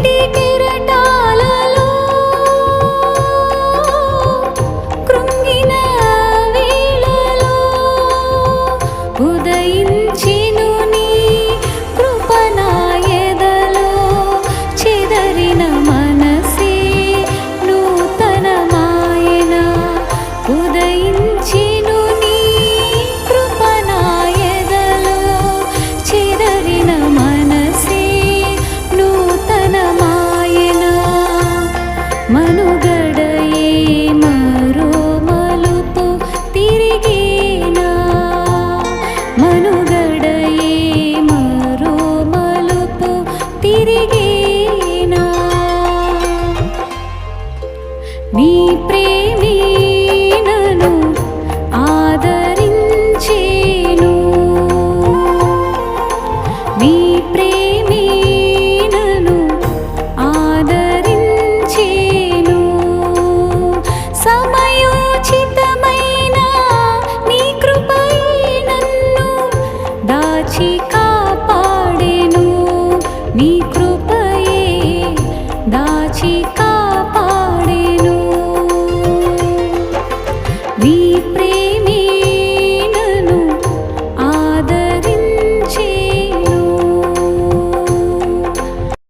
నీటి కెరటాలలో కృంగిన వేళలో ఉదయించెను నీ కృప నా ఎదలో. చెదరిన మనసే నూతనమాయెన. ఉదయించెను నీ కృప నా ఎదలో. చెదరిన మనసే నూతనమాయెన. మనుగడయే మరో మలుపు తిరిగేనా. మనుగడయే మరో మలుపు తిరిగేనా. నీ ప్రేమే నన్ను ఆదరించెను. నీ ప్రేమే నన్ను ఆదరించెను. సమయోచితమైన నీ కృపయే నన్ను దాచి కాపాడెను. నీ కృపయే దాచి కాపాడెను. నీ ప్రేమ